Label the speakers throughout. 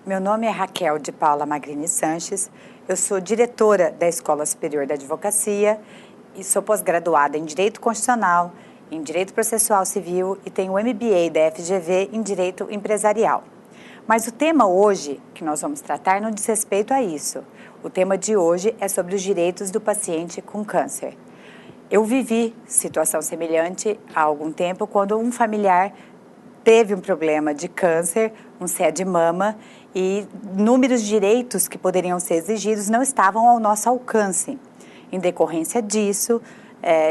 Speaker 1: Meu nome é Raquel de Paula Magrini Sanches, eu sou diretora da Escola Superior da Advocacia e sou pós-graduada em Direito Constitucional, em Direito Processual Civil e tenho o MBA da FGV em Direito Empresarial. Mas o tema hoje que nós vamos tratar não diz respeito a isso. O tema de hoje é sobre os direitos do paciente com câncer. Eu vivi situação semelhante há algum tempo quando um familiar teve um problema de câncer, um CE de mama, e inúmeros direitos que poderiam ser exigidos não estavam ao nosso alcance. Em decorrência disso,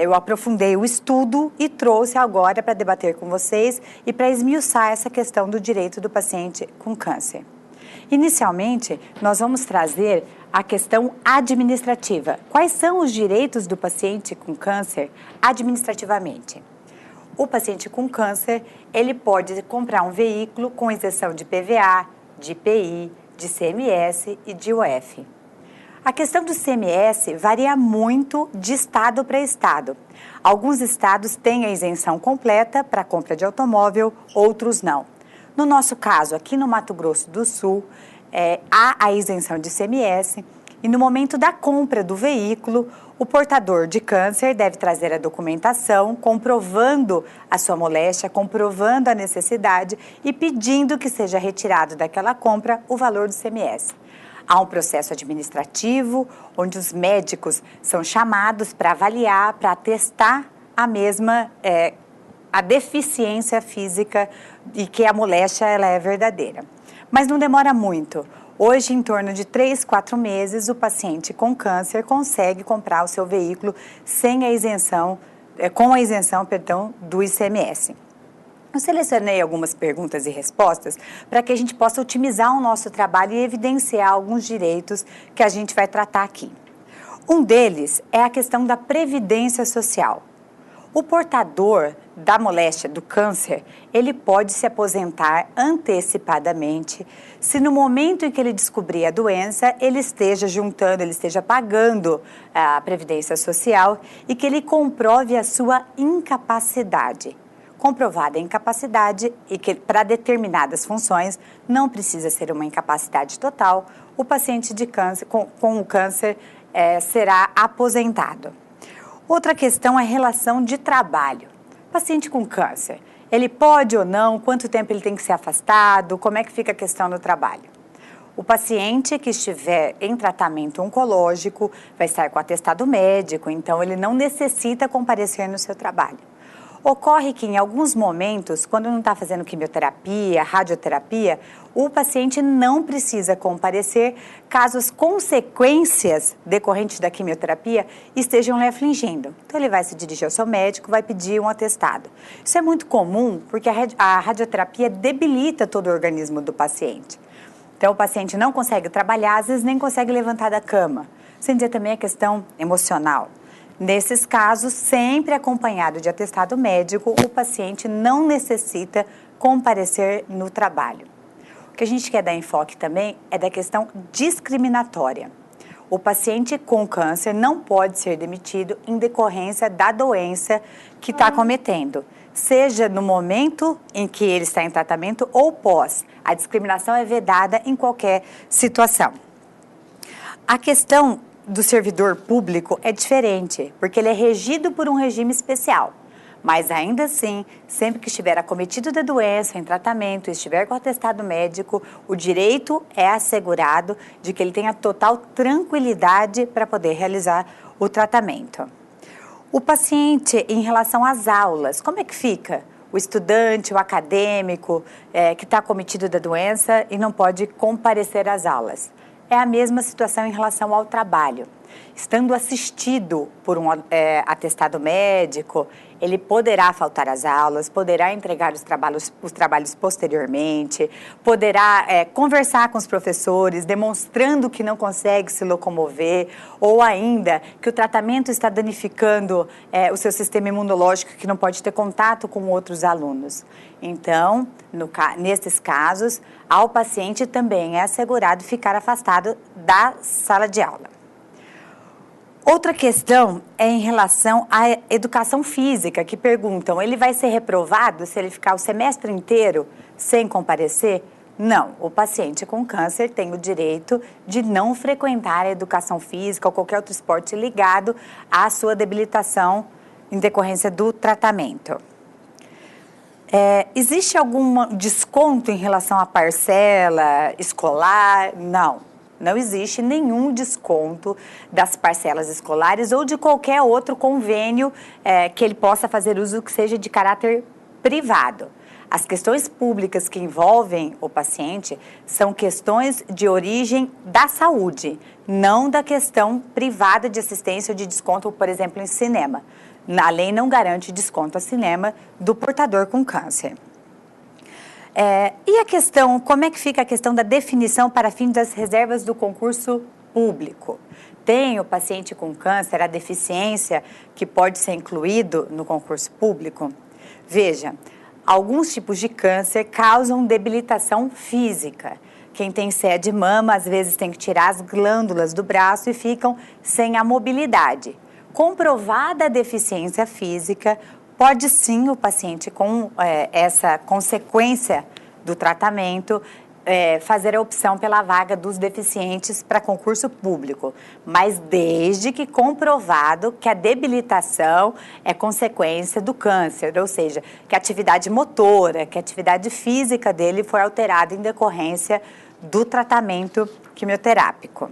Speaker 1: eu aprofundei o estudo e trouxe agora para debater com vocês e para esmiuçar essa questão do direito do paciente com câncer. Inicialmente, nós vamos trazer a questão administrativa. Quais são os direitos do paciente com câncer administrativamente? O paciente com câncer, ele pode comprar um veículo com isenção de PVA, de IPI, de CMS e de IOF. A questão do CMS varia muito de estado para estado. Alguns estados têm a isenção completa para a compra de automóvel, outros não. No nosso caso, aqui no Mato Grosso do Sul, há a isenção de CMS e no momento da compra do veículo, o portador de câncer deve trazer a documentação comprovando a sua moléstia, comprovando a necessidade e pedindo que seja retirado daquela compra o valor do CMS. Há um processo administrativo onde os médicos são chamados para avaliar, para atestar a deficiência física e que a moléstia ela é verdadeira. Mas não demora muito. Hoje, em torno de 3, 4 meses, o paciente com câncer consegue comprar o seu veículo com a isenção do ICMS. Eu selecionei algumas perguntas e respostas para que a gente possa otimizar o nosso trabalho e evidenciar alguns direitos que a gente vai tratar aqui. Um deles é a questão da previdência social. O portador da moléstia do câncer, ele pode se aposentar antecipadamente se no momento em que ele descobrir a doença, ele esteja pagando a previdência social e que ele comprove a sua incapacidade. Comprovada a incapacidade e que para determinadas funções não precisa ser uma incapacidade total, o paciente de câncer, com o câncer será aposentado. Outra questão é a relação de trabalho. Paciente com câncer, ele pode ou não, quanto tempo ele tem que ser afastado, como é que fica a questão do trabalho? O paciente que estiver em tratamento oncológico vai estar com atestado médico, então ele não necessita comparecer no seu trabalho. Ocorre que em alguns momentos, quando não está fazendo quimioterapia, radioterapia, o paciente não precisa comparecer caso as consequências decorrentes da quimioterapia estejam lhe afligindo. Então ele vai se dirigir ao seu médico, vai pedir um atestado. Isso é muito comum porque a radioterapia debilita todo o organismo do paciente. Então o paciente não consegue trabalhar, às vezes nem consegue levantar da cama. Sem dizer também a questão emocional. Nesses casos, sempre acompanhado de atestado médico, o paciente não necessita comparecer no trabalho. O que a gente quer dar enfoque também é da questão discriminatória. O paciente com câncer não pode ser demitido em decorrência da doença que está cometendo, seja no momento em que ele está em tratamento ou pós. A discriminação é vedada em qualquer situação. A questão do servidor público é diferente, porque ele é regido por um regime especial. Mas ainda assim, sempre que estiver acometido da doença, em tratamento, estiver com atestado médico, o direito é assegurado de que ele tenha total tranquilidade para poder realizar o tratamento. O paciente, em relação às aulas, como é que fica? O estudante, o acadêmico, que está acometido da doença e não pode comparecer às aulas. É a mesma situação em relação ao trabalho. Estando assistido por um atestado médico, ele poderá faltar às aulas, poderá entregar os trabalhos posteriormente, poderá conversar com os professores, demonstrando que não consegue se locomover, ou ainda que o tratamento está danificando o seu sistema imunológico, que não pode ter contato com outros alunos. Então, nesses casos, ao paciente também é assegurado ficar afastado da sala de aula. Outra questão é em relação à educação física, que perguntam, ele vai ser reprovado se ele ficar o semestre inteiro sem comparecer? Não, o paciente com câncer tem o direito de não frequentar a educação física ou qualquer outro esporte ligado à sua debilitação em decorrência do tratamento. Existe algum desconto em relação à parcela escolar? Não, não existe nenhum desconto das parcelas escolares ou de qualquer outro convênio que ele possa fazer uso que seja de caráter privado. As questões públicas que envolvem o paciente são questões de origem da saúde, não da questão privada de assistência ou de desconto, por exemplo, em cinema. A lei não garante desconto a cinema do portador com câncer. E a questão, como é que fica a questão da definição para fins das reservas do concurso público? Tem o paciente com câncer a deficiência que pode ser incluído no concurso público? Veja, alguns tipos de câncer causam debilitação física. Quem tem C de mama, às vezes tem que tirar as glândulas do braço e ficam sem a mobilidade. Comprovada a deficiência física, pode sim o paciente com essa consequência do tratamento fazer a opção pela vaga dos deficientes para concurso público, mas desde que comprovado que a debilitação é consequência do câncer, ou seja, que a atividade motora, que a atividade física dele foi alterada em decorrência do tratamento quimioterápico.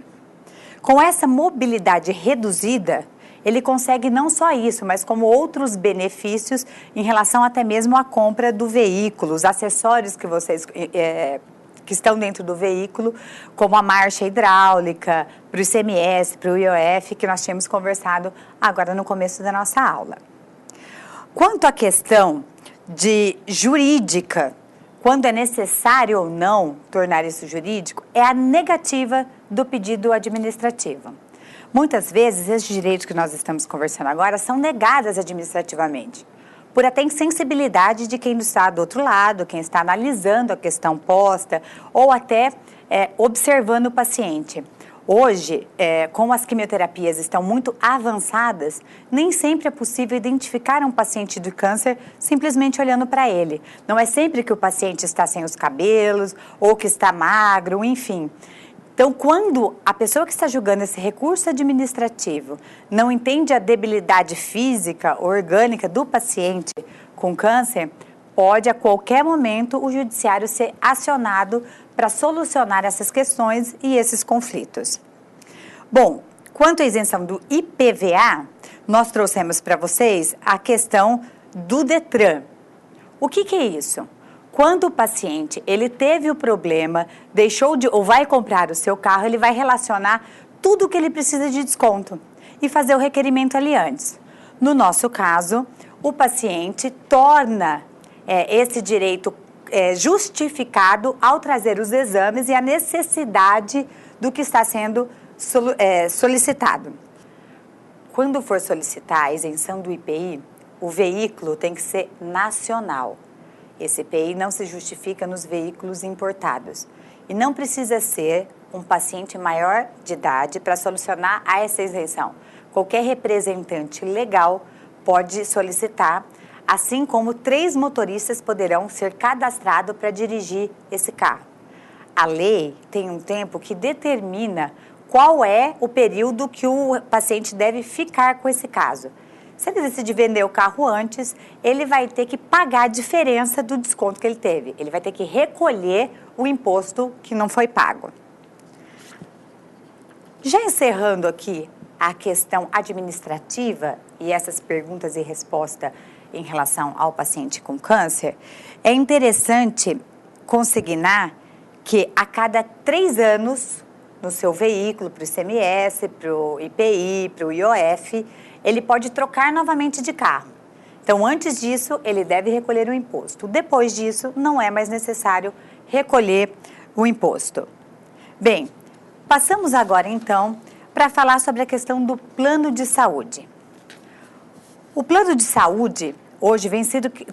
Speaker 1: Com essa mobilidade reduzida, ele consegue não só isso, mas como outros benefícios em relação até mesmo à compra do veículo, os acessórios que vocês que estão dentro do veículo, como a marcha hidráulica, para o ICMS, para o IOF, que nós tínhamos conversado agora no começo da nossa aula. Quanto à questão de jurídica, quando é necessário ou não tornar isso jurídico, é a negativa do pedido administrativo. Muitas vezes, esses direitos que nós estamos conversando agora são negados administrativamente, por até insensibilidade de quem está do outro lado, quem está analisando a questão posta ou até observando o paciente. Hoje, como as quimioterapias estão muito avançadas, nem sempre é possível identificar um paciente de câncer simplesmente olhando para ele. Não é sempre que o paciente está sem os cabelos ou que está magro, enfim. Então, quando a pessoa que está julgando esse recurso administrativo não entende a debilidade física, orgânica do paciente com câncer, pode a qualquer momento o judiciário ser acionado para solucionar essas questões e esses conflitos. Bom, quanto à isenção do IPVA, nós trouxemos para vocês a questão do Detran. O que é isso? Quando o paciente ele teve o problema, deixou de ou vai comprar o seu carro, ele vai relacionar tudo o que ele precisa de desconto e fazer o requerimento ali antes. No nosso caso, o paciente torna esse direito justificado ao trazer os exames e a necessidade do que está sendo solicitado. Quando for solicitar a isenção do IPI, o veículo tem que ser nacional. Esse IPI não se justifica nos veículos importados. E não precisa ser um paciente maior de idade para solucionar essa isenção. Qualquer representante legal pode solicitar, assim como 3 motoristas poderão ser cadastrados para dirigir esse carro. A lei tem um tempo que determina qual é o período que o paciente deve ficar com esse caso. Se ele decidir vender o carro antes, ele vai ter que pagar a diferença do desconto que ele teve. Ele vai ter que recolher o imposto que não foi pago. Já encerrando aqui a questão administrativa e essas perguntas e respostas em relação ao paciente com câncer, é interessante consignar que a cada 3 anos, no seu veículo, para o ICMS, para o IPI, para o IOF, ele pode trocar novamente de carro. Então, antes disso, ele deve recolher o imposto. Depois disso, não é mais necessário recolher o imposto. Bem, passamos agora, então, para falar sobre a questão do plano de saúde. O plano de saúde, hoje,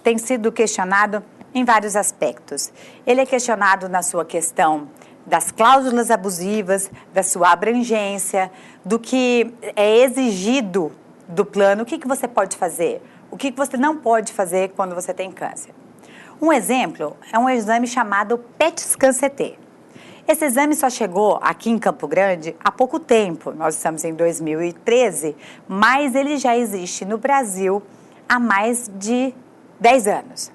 Speaker 1: tem sido questionado em vários aspectos. Ele é questionado na sua questão das cláusulas abusivas, da sua abrangência, do que é exigido do plano, o que você pode fazer, o que você não pode fazer quando você tem câncer. Um exemplo é um exame chamado PET-scan-CT. Esse exame só chegou aqui em Campo Grande há pouco tempo, nós estamos em 2013, mas ele já existe no Brasil há mais de 10 anos.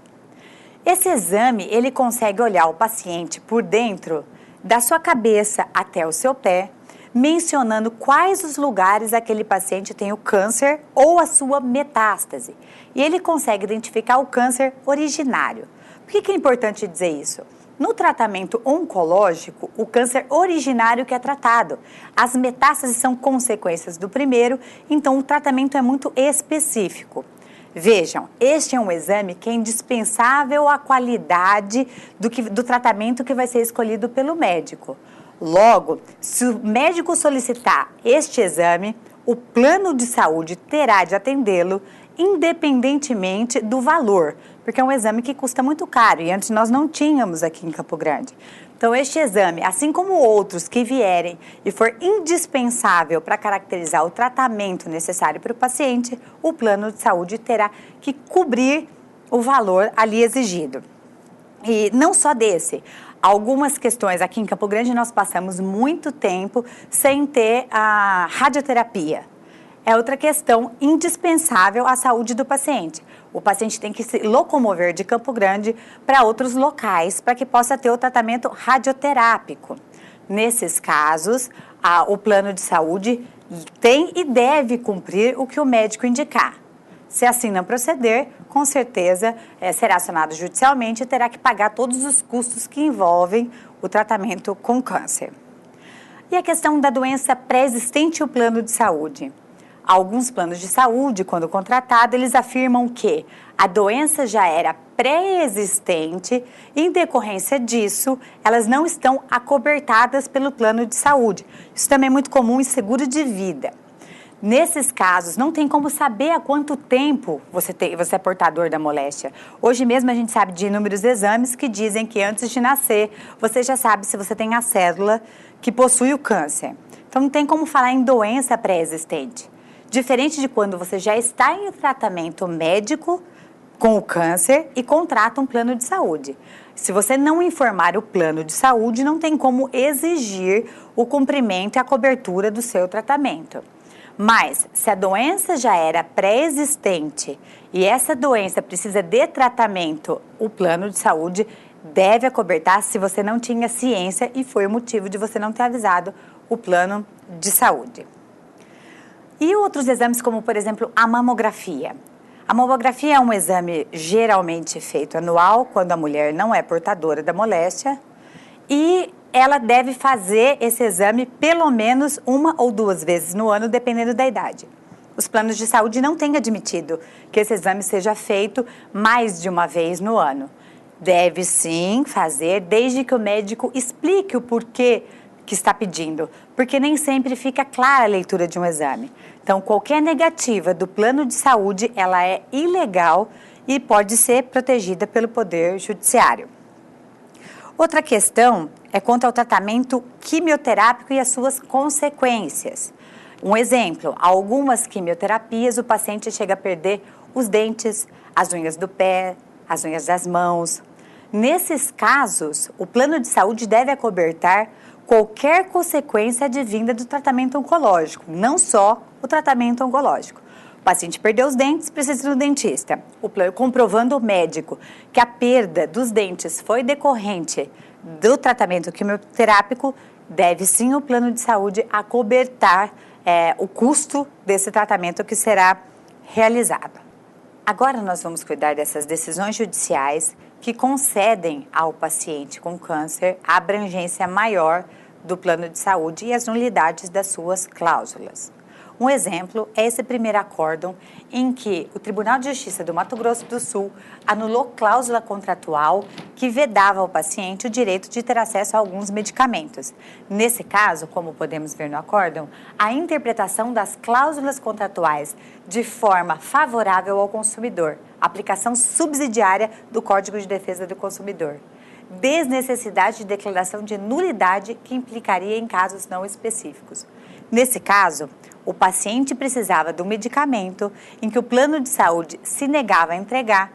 Speaker 1: Esse exame, ele consegue olhar o paciente por dentro, da sua cabeça até o seu pé, mencionando quais os lugares aquele paciente tem o câncer ou a sua metástase. E ele consegue identificar o câncer originário. Por que é importante dizer isso? No tratamento oncológico, o câncer originário que é tratado. As metástases são consequências do primeiro, então o tratamento é muito específico. Vejam, este é um exame que é indispensável à qualidade do tratamento que vai ser escolhido pelo médico. Logo, se o médico solicitar este exame, o plano de saúde terá de atendê-lo independentemente do valor, porque é um exame que custa muito caro e antes nós não tínhamos aqui em Campo Grande. Então, este exame, assim como outros que vierem e for indispensável para caracterizar o tratamento necessário para o paciente, o plano de saúde terá que cobrir o valor ali exigido. E não só desse, algumas questões aqui em Campo Grande nós passamos muito tempo sem ter a radioterapia. É outra questão indispensável à saúde do paciente. O paciente tem que se locomover de Campo Grande para outros locais para que possa ter o tratamento radioterápico. Nesses casos, o plano de saúde tem e deve cumprir o que o médico indicar. Se assim não proceder, com certeza será acionado judicialmente e terá que pagar todos os custos que envolvem o tratamento com câncer. E a questão da doença pré-existente e o plano de saúde? Alguns planos de saúde, quando contratado, eles afirmam que a doença já era pré-existente e, em decorrência disso, elas não estão acobertadas pelo plano de saúde. Isso também é muito comum em seguro de vida. Nesses casos, não tem como saber há quanto tempo você é portador da moléstia. Hoje mesmo a gente sabe de inúmeros exames que dizem que antes de nascer, você já sabe se você tem a célula que possui o câncer. Então não tem como falar em doença pré-existente. Diferente de quando você já está em tratamento médico com o câncer e contrata um plano de saúde. Se você não informar o plano de saúde, não tem como exigir o cumprimento e a cobertura do seu tratamento. Mas, se a doença já era pré-existente e essa doença precisa de tratamento, o plano de saúde deve acobertar se você não tinha ciência e foi o motivo de você não ter avisado o plano de saúde. E outros exames, como, por exemplo, a mamografia. A mamografia é um exame geralmente feito anual, quando a mulher não é portadora da moléstia, e ela deve fazer esse exame pelo menos 1 ou 2 vezes no ano, dependendo da idade. Os planos de saúde não têm admitido que esse exame seja feito mais de uma vez no ano. Deve sim fazer, desde que o médico explique o porquê que está pedindo, porque nem sempre fica clara a leitura de um exame. Então, qualquer negativa do plano de saúde, ela é ilegal e pode ser protegida pelo Poder Judiciário. Outra questão é quanto ao tratamento quimioterápico e as suas consequências. Um exemplo, algumas quimioterapias o paciente chega a perder os dentes, as unhas do pé, as unhas das mãos. Nesses casos, o plano de saúde deve acobertar qualquer consequência advinda do tratamento oncológico, não só o tratamento oncológico. O paciente perdeu os dentes, precisa ir no dentista. Comprovando o médico que a perda dos dentes foi decorrente do tratamento quimioterápico, deve sim o plano de saúde acobertar o custo desse tratamento que será realizado. Agora nós vamos cuidar dessas decisões judiciais que concedem ao paciente com câncer a abrangência maior do plano de saúde e as nulidades das suas cláusulas. Um exemplo é esse primeiro acórdão em que o Tribunal de Justiça do Mato Grosso do Sul anulou cláusula contratual que vedava ao paciente o direito de ter acesso a alguns medicamentos. Nesse caso, como podemos ver no acórdão, a interpretação das cláusulas contratuais de forma favorável ao consumidor, aplicação subsidiária do Código de Defesa do Consumidor, desnecessidade de declaração de nulidade que implicaria em casos não específicos. Nesse caso, o paciente precisava de um medicamento em que o plano de saúde se negava a entregar